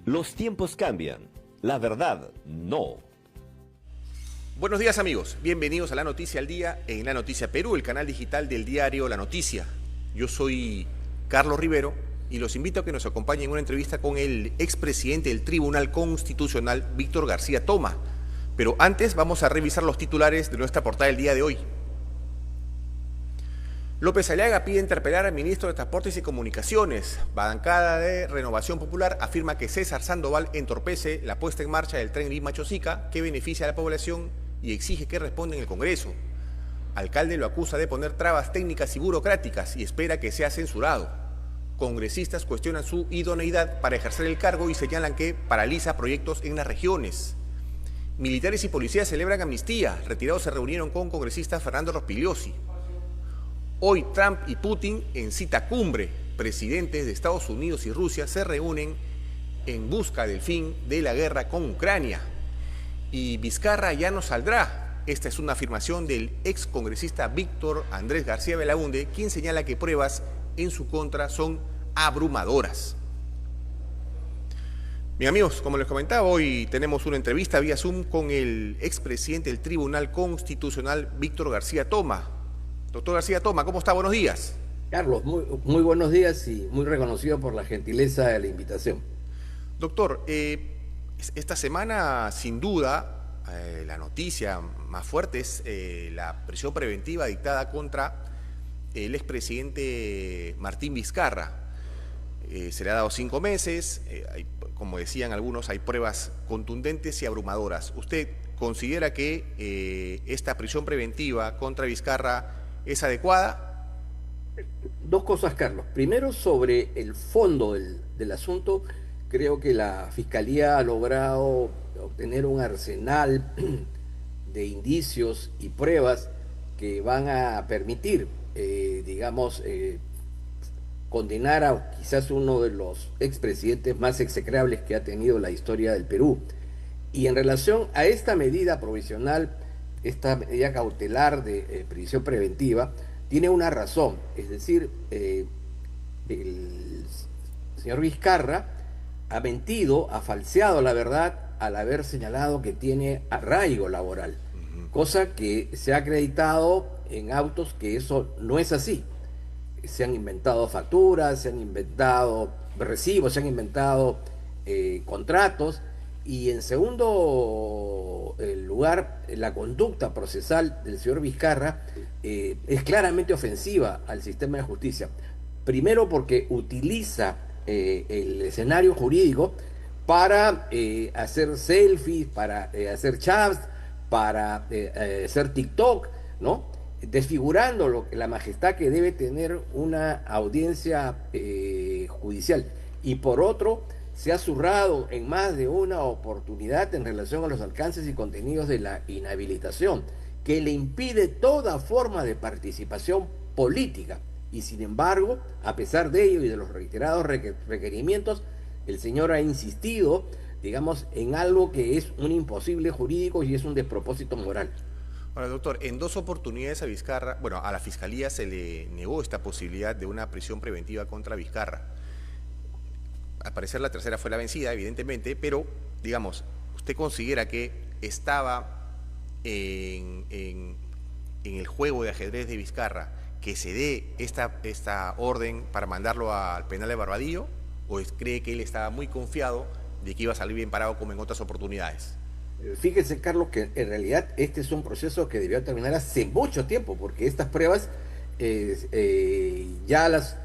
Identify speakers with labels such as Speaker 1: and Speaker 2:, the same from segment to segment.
Speaker 1: Los tiempos cambian, la verdad no.
Speaker 2: Buenos días amigos, bienvenidos a La Noticia al Día en La Noticia Perú, el canal digital del diario La Noticia. Yo soy Carlos Rivero y los invito a que nos acompañen en una entrevista con el expresidente del Tribunal Constitucional, Víctor García Toma. Pero antes vamos a revisar los titulares de nuestra portada del día de hoy. López Aliaga pide interpelar al ministro de Transportes y Comunicaciones. Bancada de Renovación Popular afirma que César Sandoval entorpece la puesta en marcha del tren Lima-Chosica que beneficia a la población y exige que responda en el Congreso. Alcalde lo acusa de poner trabas técnicas y burocráticas y espera que sea censurado. Congresistas cuestionan su idoneidad para ejercer el cargo y señalan que paraliza proyectos en las regiones. Militares y policías celebran amnistía. Retirados se reunieron con congresista Fernando Rospigliosi. Hoy Trump y Putin en cita cumbre. Presidentes de Estados Unidos y Rusia se reúnen en busca del fin de la guerra con Ucrania. Y Vizcarra ya no saldrá. Esta es una afirmación del ex congresista Víctor Andrés García Belaúnde, quien señala que pruebas en su contra son abrumadoras. Bien amigos, como les comentaba, hoy tenemos una entrevista vía Zoom con el expresidente del Tribunal Constitucional, Víctor García Toma. Doctor García Toma, ¿cómo está? Buenos días.
Speaker 3: Carlos, muy buenos días y muy reconocido por la gentileza de la invitación.
Speaker 2: Doctor, esta semana, sin duda, la noticia más fuerte es la prisión preventiva dictada contra el expresidente Martín Vizcarra. Se le ha dado 5 meses, como decían algunos, hay pruebas contundentes y abrumadoras. ¿Usted considera que esta prisión preventiva contra Vizcarra es adecuada?
Speaker 3: Dos cosas, Carlos. Primero, sobre el fondo del asunto, creo que la Fiscalía ha logrado obtener un arsenal de indicios y pruebas que van a permitir, condenar a quizás uno de los expresidentes más execrables que ha tenido la historia del Perú. Y en relación a esta medida provisional, esta medida cautelar de prisión preventiva, tiene una razón, es decir, el señor Vizcarra ha mentido, ha falseado la verdad al haber señalado que tiene arraigo laboral, cosa que se ha acreditado en autos que eso no es así. Se han inventado facturas, se han inventado recibos, se han inventado contratos. Y en segundo lugar, la conducta procesal del señor Vizcarra es claramente ofensiva al sistema de justicia. Primero porque utiliza el escenario jurídico para hacer selfies, para hacer chats, para hacer TikTok, ¿no? Desfigurando la majestad que debe tener una audiencia judicial. Y por otro, se ha zurrado en más de una oportunidad en relación a los alcances y contenidos de la inhabilitación, que le impide toda forma de participación política. Y sin embargo, a pesar de ello y de los reiterados requerimientos, el señor ha insistido, digamos, en algo que es un imposible jurídico y es un despropósito moral.
Speaker 2: Ahora, doctor, en 2 oportunidades a Vizcarra, a la Fiscalía se le negó esta posibilidad de una prisión preventiva contra Vizcarra. Al parecer la tercera fue la vencida, evidentemente, pero, digamos, ¿usted considera que estaba en el juego de ajedrez de Vizcarra que se dé esta orden para mandarlo al penal de Barbadillo? ¿O cree que él estaba muy confiado de que iba a salir bien parado como en otras oportunidades?
Speaker 3: Fíjese, Carlos, que en realidad este es un proceso que debió terminar hace mucho tiempo, porque estas pruebas ya las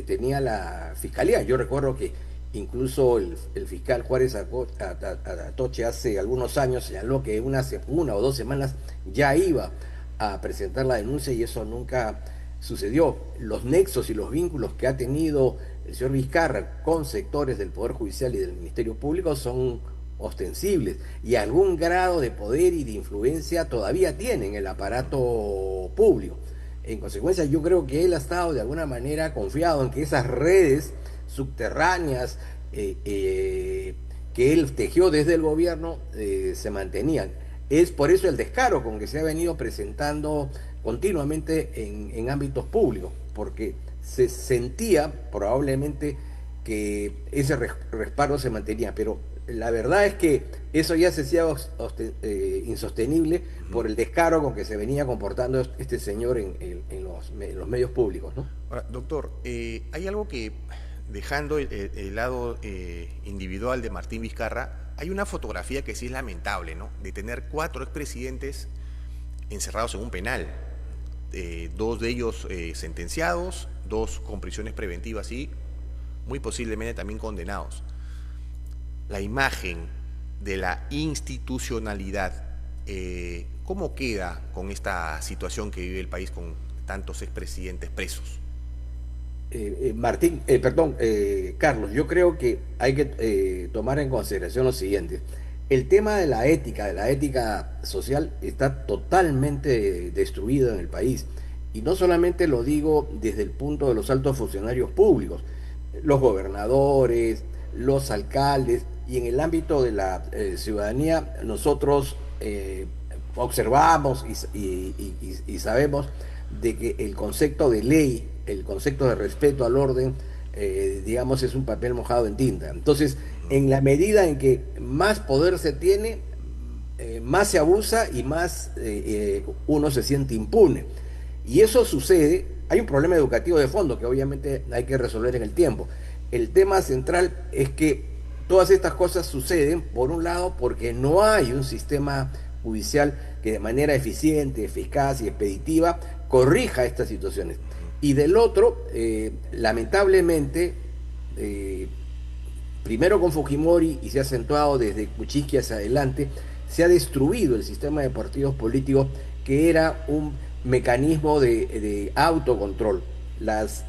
Speaker 3: tenía la Fiscalía. Yo recuerdo que incluso el fiscal Juárez Atoche hace algunos años señaló que una o 2 semanas ya iba a presentar la denuncia y eso nunca sucedió. Los nexos y los vínculos que ha tenido el señor Vizcarra con sectores del Poder Judicial y del Ministerio Público son ostensibles y algún grado de poder y de influencia todavía tienen el aparato público. En consecuencia, yo creo que él ha estado de alguna manera confiado en que esas redes subterráneas que él tejió desde el gobierno se mantenían. Es por eso el descaro con que se ha venido presentando continuamente en ámbitos públicos, porque se sentía probablemente que ese respaldo se mantenía, pero la verdad es que eso ya se hacía insostenible por el descaro con que se venía comportando este señor en los medios públicos, ¿no?
Speaker 2: Ahora, doctor, hay algo que, dejando el lado individual de Martín Vizcarra, hay una fotografía que sí es lamentable, ¿no? De tener 4 expresidentes encerrados en un penal, 2 de ellos sentenciados, 2 con prisiones preventivas y muy posiblemente también condenados. La imagen de la institucionalidad, ¿cómo queda con esta situación que vive el país con tantos expresidentes presos?
Speaker 3: Carlos, yo creo que hay que tomar en consideración lo siguiente. El tema de la ética social, está totalmente destruido en el país. Y no solamente lo digo desde el punto de los altos funcionarios públicos, los gobernadores, los alcaldes, y en el ámbito de la ciudadanía, nosotros observamos y sabemos de que el concepto de ley, el concepto de respeto al orden, digamos, es un papel mojado en tinta. Entonces, en la medida en que más poder se tiene, más se abusa y más uno se siente impune. Y eso sucede, hay un problema educativo de fondo que obviamente hay que resolver en el tiempo. El tema central es que todas estas cosas suceden, por un lado, porque no hay un sistema judicial que de manera eficiente, eficaz y expeditiva corrija estas situaciones. Y del otro, lamentablemente, primero con Fujimori y se ha acentuado desde Kuczynski hacia adelante, se ha destruido el sistema de partidos políticos que era un mecanismo de autocontrol. Las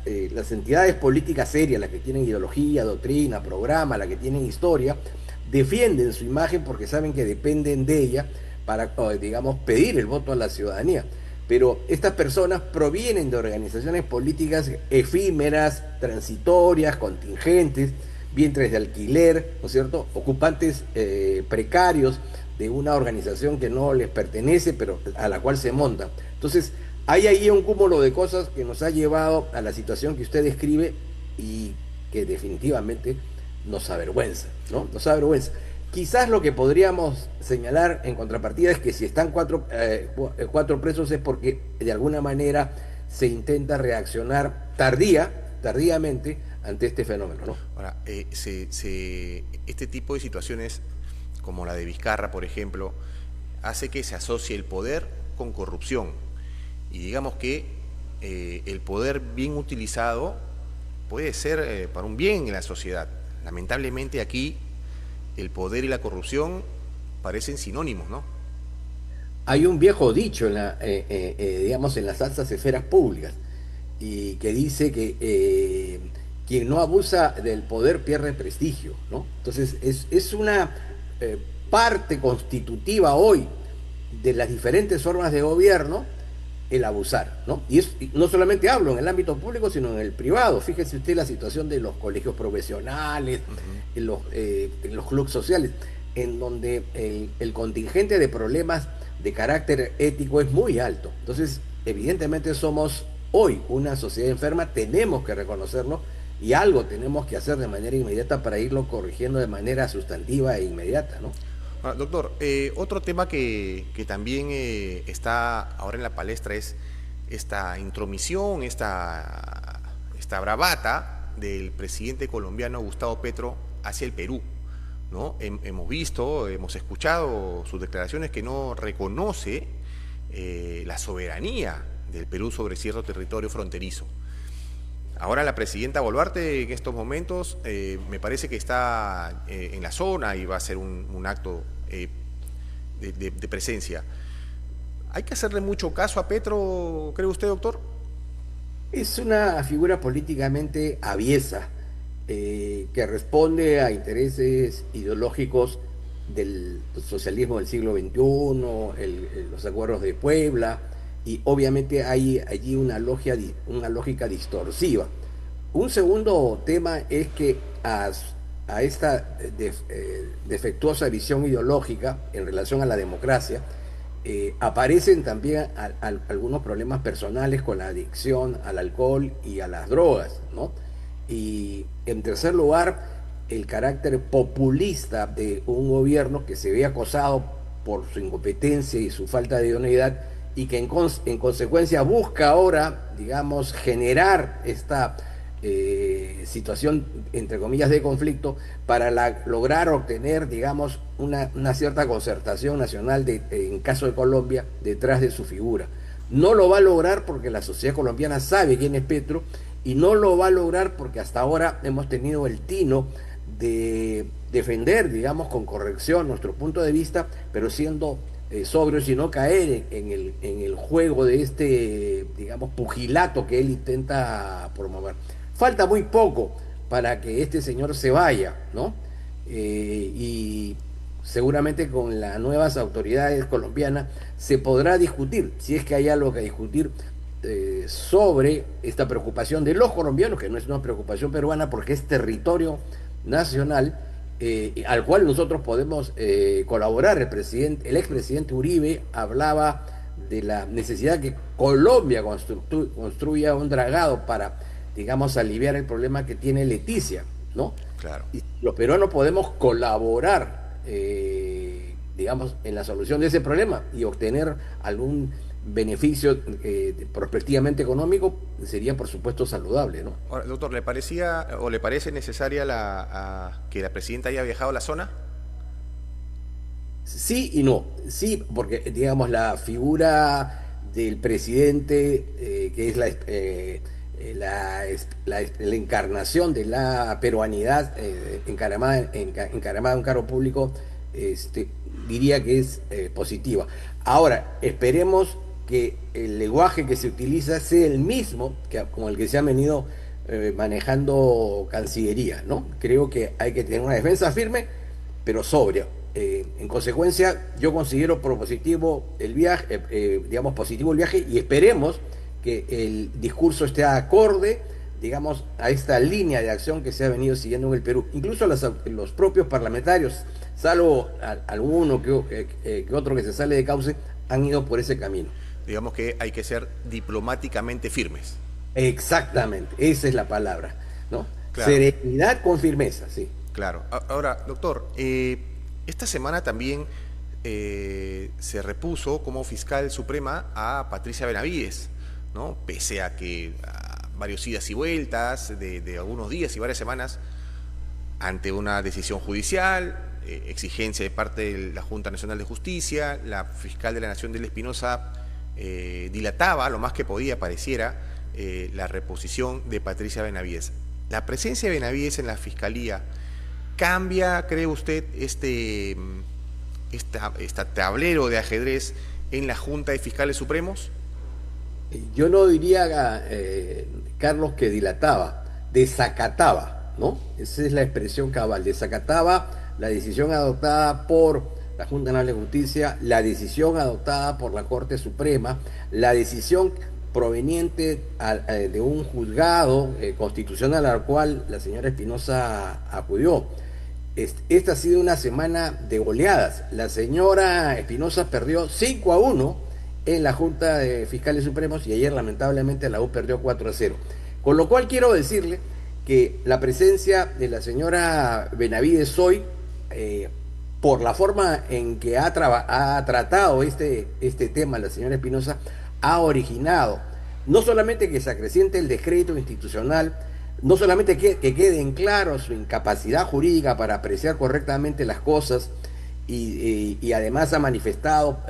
Speaker 3: entidades políticas serias, las que tienen ideología, doctrina, programa, las que tienen historia, defienden su imagen porque saben que dependen de ella para, digamos, pedir el voto a la ciudadanía. Pero estas personas provienen de organizaciones políticas efímeras, transitorias, contingentes, vientres de alquiler, ¿no es cierto?, ocupantes precarios de una organización que no les pertenece, pero a la cual se montan. Entonces, hay ahí un cúmulo de cosas que nos ha llevado a la situación que usted describe y que definitivamente nos avergüenza, ¿no? Nos avergüenza. Quizás lo que podríamos señalar en contrapartida es que si están cuatro presos es porque de alguna manera se intenta reaccionar tardíamente ante este fenómeno, ¿no?
Speaker 2: Ahora, este tipo de situaciones, como la de Vizcarra, por ejemplo, hace que se asocie el poder con corrupción. Y digamos que el poder bien utilizado puede ser para un bien en la sociedad. Lamentablemente aquí el poder y la corrupción parecen sinónimos, ¿no?
Speaker 3: Hay un viejo dicho digamos, en las altas esferas públicas, y que dice que quien no abusa del poder pierde prestigio, ¿no? Entonces es una parte constitutiva hoy de las diferentes formas de gobierno el abusar, ¿no? Y no solamente hablo en el ámbito público, sino en el privado. Fíjese usted la situación de los colegios profesionales, en los clubes sociales, en donde el contingente de problemas de carácter ético es muy alto. Entonces, evidentemente somos hoy una sociedad enferma, tenemos que reconocerlo y algo tenemos que hacer de manera inmediata para irlo corrigiendo de manera sustantiva e inmediata, ¿no?
Speaker 2: Ahora, doctor, otro tema que también está ahora en la palestra es esta intromisión, esta bravata del presidente colombiano Gustavo Petro hacia el Perú, ¿no? Hemos visto, hemos escuchado sus declaraciones que no reconoce la soberanía del Perú sobre cierto territorio fronterizo. Ahora la presidenta Boluarte en estos momentos me parece que está en la zona y va a hacer un acto de presencia. ¿Hay que hacerle mucho caso a Petro, cree usted, doctor?
Speaker 3: Es una figura políticamente aviesa que responde a intereses ideológicos del socialismo del siglo XXI, los acuerdos de Puebla, y obviamente hay allí una lógica distorsiva. Un segundo tema es que a esta defectuosa visión ideológica en relación a la democracia aparecen también algunos problemas personales con la adicción al alcohol y a las drogas, ¿no? Y en tercer lugar, el carácter populista de un gobierno que se ve acosado por su incompetencia y su falta de idoneidad y que en consecuencia busca ahora, digamos, generar esta situación, entre comillas, de conflicto para lograr obtener, digamos, una cierta concertación nacional en caso de Colombia detrás de su figura. No lo va a lograr porque la sociedad colombiana sabe quién es Petro y no lo va a lograr porque hasta ahora hemos tenido el tino de defender, digamos, con corrección nuestro punto de vista, pero siendo sobrios y no caer en el juego de este, digamos, pugilato que él intenta promover. Falta muy poco para que este señor se vaya, ¿no? Y seguramente con las nuevas autoridades colombianas se podrá discutir, si es que hay algo que discutir, sobre esta preocupación de los colombianos, que no es una preocupación peruana porque es territorio nacional, al cual nosotros podemos colaborar. El expresidente Uribe hablaba de la necesidad que Colombia construya un dragado para, digamos, aliviar el problema que tiene Leticia, ¿no?
Speaker 2: Claro.
Speaker 3: Y los peruanos podemos colaborar, digamos, en la solución de ese problema y obtener algún beneficio prospectivamente económico, sería por supuesto saludable, ¿no?
Speaker 2: Ahora, doctor, ¿le parecía o le parece necesaria que la presidenta haya viajado a la zona?
Speaker 3: Sí y no. Sí, porque digamos la figura del presidente, que es la encarnación de la peruanidad encaramada en un cargo público, diría que es positiva. Ahora, esperemos que el lenguaje que se utiliza sea el mismo como el que se ha venido manejando Cancillería, ¿no? Creo que hay que tener una defensa firme, pero sobria. En consecuencia, yo considero positivo el viaje, digamos, positivo el viaje, y esperemos que el discurso esté acorde, digamos, a esta línea de acción que se ha venido siguiendo en el Perú. Incluso los propios parlamentarios, salvo alguno que otro que se sale de cauce, han ido por ese camino.
Speaker 2: Digamos que hay que ser diplomáticamente firmes.
Speaker 3: Exactamente, esa es la palabra, ¿no?
Speaker 2: Claro.
Speaker 3: Serenidad con firmeza, sí.
Speaker 2: Claro. Ahora, doctor, esta semana también se repuso como fiscal suprema a Patricia Benavides, ¿no? Pese a que varios idas y vueltas de algunos días y varias semanas ante una decisión judicial, exigencia de parte de la Junta Nacional de Justicia, la fiscal de la Nación Del Espinosa dilataba lo más que podía, pareciera, la reposición de Patricia Benavides. ¿La presencia de Benavides en la Fiscalía cambia, cree usted, este tablero de ajedrez en la Junta de Fiscales Supremos?
Speaker 3: Yo no diría, Carlos, que dilataba, desacataba, ¿no? Esa es la expresión cabal, desacataba la decisión adoptada por la Junta Nacional de Justicia, la decisión adoptada por la Corte Suprema, la decisión proveniente de un juzgado constitucional al cual la señora Espinosa acudió. Esta ha sido una semana de goleadas. La señora Espinosa perdió 5-1 en la Junta de Fiscales Supremos y ayer lamentablemente la U perdió 4-0. Con lo cual quiero decirle que la presencia de la señora Benavides hoy, por la forma en que ha tratado este tema la señora Espinosa, ha originado no solamente que se acreciente el descrédito institucional, no solamente que quede en claro su incapacidad jurídica para apreciar correctamente las cosas, y además ha manifestado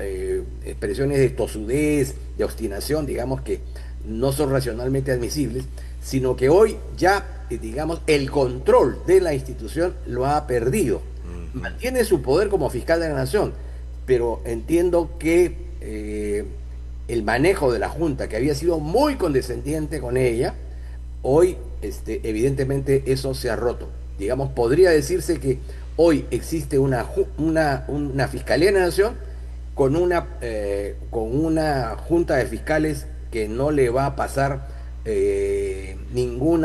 Speaker 3: expresiones de tosudez, de obstinación, digamos, que no son racionalmente admisibles, sino que hoy ya, digamos, el control de la institución lo ha perdido. Mantiene su poder como fiscal de la Nación, pero entiendo que el manejo de la Junta, que había sido muy condescendiente con ella, hoy evidentemente eso se ha roto. Digamos, podría decirse que hoy existe una Fiscalía de la Nación con una Junta de Fiscales que no le va a pasar ningún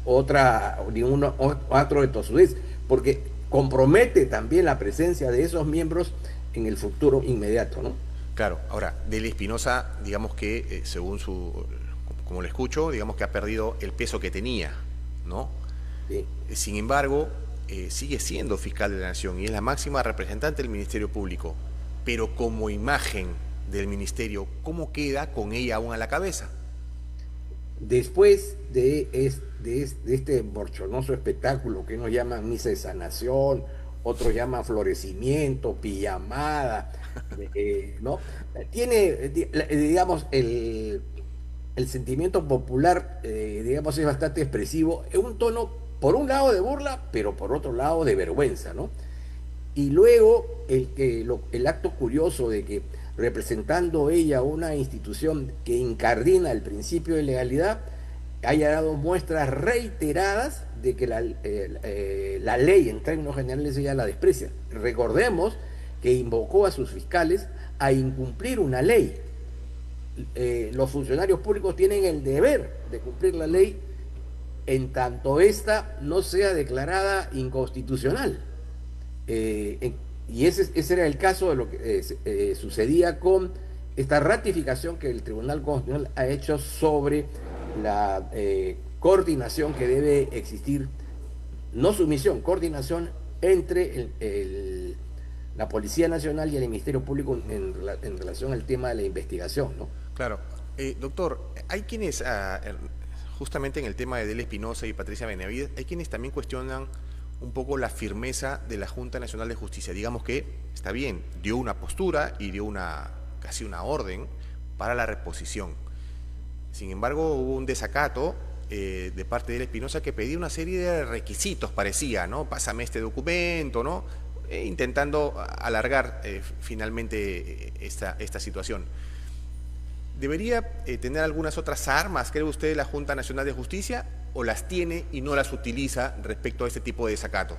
Speaker 3: otro de tosudez, porque compromete también la presencia de esos miembros en el futuro inmediato, ¿no?
Speaker 2: Claro. Ahora, Del Espinosa, digamos que según como le escucho, digamos que ha perdido el peso que tenía, ¿no?
Speaker 3: Sí.
Speaker 2: Sin embargo, sigue siendo fiscal de la Nación y es la máxima representante del Ministerio Público. Pero como imagen del Ministerio, ¿cómo queda con ella aún a la cabeza?
Speaker 3: Después de este borchonoso espectáculo que unos llaman misa de sanación, otros llaman florecimiento, pijamada, ¿no? Tiene, digamos, el sentimiento popular, digamos, es bastante expresivo, es un tono, por un lado de burla, pero por otro lado de vergüenza, ¿no? Y luego el acto curioso de que representando ella una institución que incardina el principio de legalidad, haya dado muestras reiteradas de que la ley en términos generales ella la desprecia. Recordemos que invocó a sus fiscales a incumplir una ley. Los funcionarios públicos tienen el deber de cumplir la ley en tanto ésta no sea declarada inconstitucional. Y ese era el caso de lo que sucedía con esta ratificación que el Tribunal Constitucional ha hecho sobre la coordinación que debe existir, no sumisión, coordinación entre la Policía Nacional y el Ministerio Público en relación al tema de la investigación, ¿no?
Speaker 2: Claro. Doctor, hay quienes, justamente en el tema de Delía Espinosa y Patricia Benavides, hay quienes también cuestionan un poco la firmeza de la Junta Nacional de Justicia. Digamos que, está bien, dio una postura y dio casi una orden para la reposición. Sin embargo, hubo un desacato de parte de Delía Espinosa que pedía una serie de requisitos, parecía, ¿no? Pásame este documento, ¿no? Intentando alargar finalmente esta situación. ¿Debería tener algunas otras armas, cree usted, la Junta Nacional de Justicia, o las tiene y no las utiliza respecto a este tipo de desacato?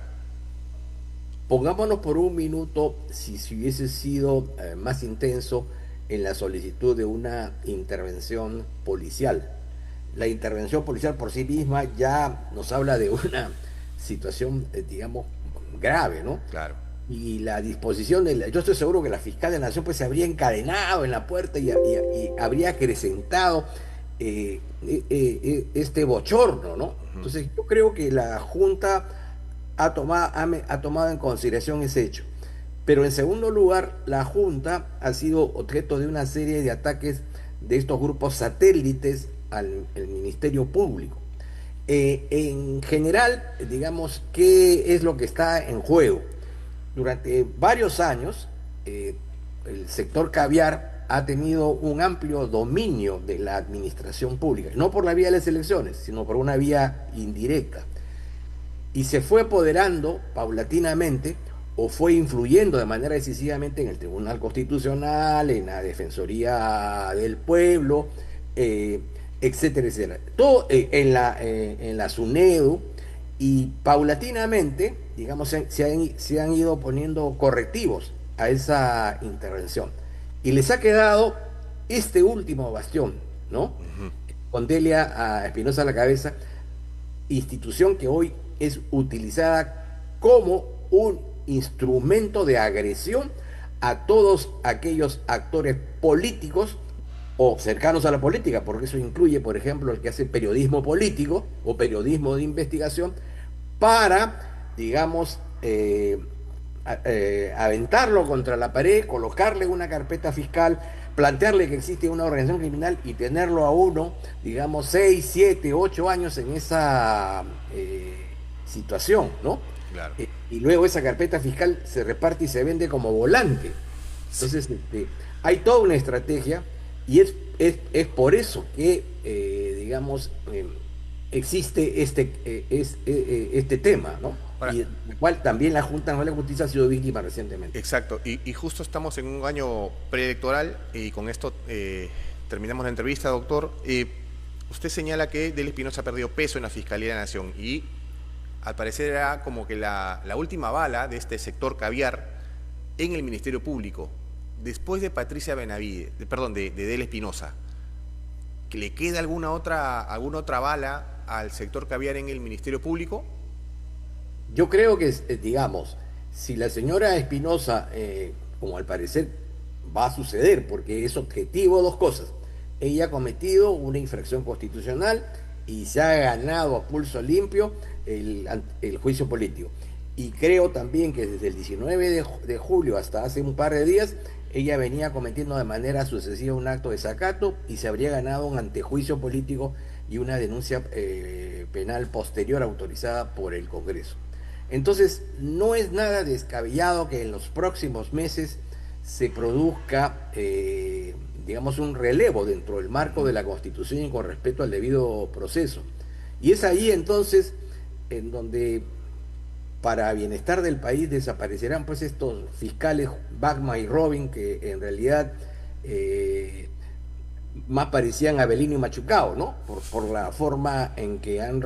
Speaker 3: Pongámonos por un minuto si hubiese sido más intenso en la solicitud de una intervención policial. La intervención policial por sí misma ya nos habla de una situación, digamos, grave, ¿no?
Speaker 2: Claro.
Speaker 3: Y la disposición yo estoy seguro que la fiscal de la Nación pues se habría encadenado en la puerta y habría acrecentado este bochorno, ¿no? Entonces yo creo que la Junta ha tomado en consideración ese hecho. Pero en segundo lugar, la Junta ha sido objeto de una serie de ataques de estos grupos satélites al Ministerio Público. En general, digamos, ¿qué es lo que está en juego? Durante varios años, el sector caviar ha tenido un amplio dominio de la administración pública, no por la vía de las elecciones, sino por una vía indirecta. Y se fue apoderando paulatinamente o fue influyendo de manera decisivamente en el Tribunal Constitucional, en la Defensoría del Pueblo, etcétera, etcétera. Todo en la SUNEDU, y paulatinamente, digamos, se han ido poniendo correctivos a esa intervención. Y les ha quedado este último bastión, ¿no? Con Delía Espinosa a la cabeza, institución que hoy es utilizada como un instrumento de agresión a todos aquellos actores políticos o cercanos a la política, porque eso incluye, por ejemplo, el que hace periodismo político o periodismo de investigación, para, digamos, aventarlo contra la pared, colocarle una carpeta fiscal, plantearle que existe una organización criminal y tenerlo a uno, digamos, 6, 7, 8 años en esa situación, ¿no?
Speaker 2: Claro.
Speaker 3: Y luego esa carpeta fiscal se reparte y se vende como volante. Entonces, hay toda una estrategia. Y es por eso que, digamos, existe este tema, ¿no?
Speaker 2: Ahora,
Speaker 3: y del cual también la Junta Nacional de Justicia ha sido víctima recientemente.
Speaker 2: Exacto, y justo estamos en un año preelectoral y con esto terminamos la entrevista, doctor. Usted señala que Delía Espinosa ha perdido peso en la Fiscalía de la Nación y al parecer era como que la última bala de este sector caviar en el Ministerio Público. Después de Patricia Benavides, de Delía Espinosa, ¿que le queda alguna otra bala al sector caviar en el Ministerio Público?
Speaker 3: Yo creo que, digamos, si la señora Espinosa, como al parecer va a suceder, porque es objetivo dos cosas, ella ha cometido una infracción constitucional y se ha ganado a pulso limpio el juicio político. Y creo también que desde el 19 de julio hasta hace un par de días, ella venía cometiendo de manera sucesiva un acto de desacato y se habría ganado un antejuicio político y una denuncia penal posterior autorizada por el Congreso. Entonces, no es nada descabellado que en los próximos meses se produzca, digamos, un relevo dentro del marco de la Constitución y con respecto al debido proceso. Y es ahí entonces en donde, para bienestar del país, desaparecerán pues estos fiscales Bagma y Robin, que en realidad más parecían Avelino y Machucao, ¿no? Por la forma en que han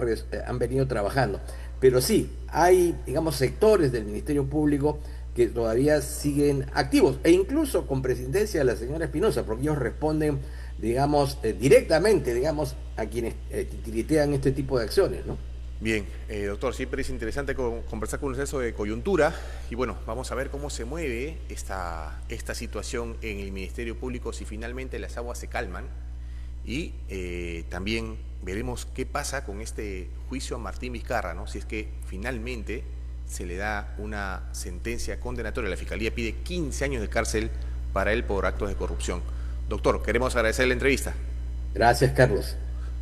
Speaker 3: venido trabajando. Pero sí, hay, digamos, sectores del Ministerio Público que todavía siguen activos, e incluso con presidencia de la señora Espinosa, porque ellos responden, digamos, directamente, digamos, a quienes titiritean este tipo de acciones, ¿no?
Speaker 2: Bien, doctor, siempre es interesante conversar con usted sobre coyuntura y bueno, vamos a ver cómo se mueve esta situación en el Ministerio Público, si finalmente las aguas se calman, y también veremos qué pasa con este juicio a Martín Vizcarra, ¿no? Si es que finalmente se le da una sentencia condenatoria. La Fiscalía pide 15 años de cárcel para él por actos de corrupción. Doctor, queremos agradecer la entrevista.
Speaker 3: Gracias, Carlos.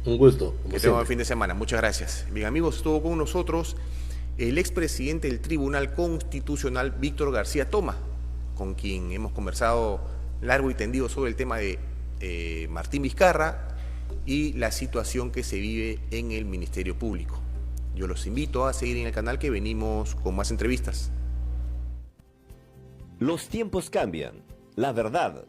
Speaker 3: Un gusto.
Speaker 2: Que tenga buen fin de semana. Muchas gracias. Bien, amigos, estuvo con nosotros el expresidente del Tribunal Constitucional, Víctor García Toma, con quien hemos conversado largo y tendido sobre el tema de Martín Vizcarra y la situación que se vive en el Ministerio Público. Yo los invito a seguir en el canal, que venimos con más entrevistas.
Speaker 1: Los tiempos cambian. La verdad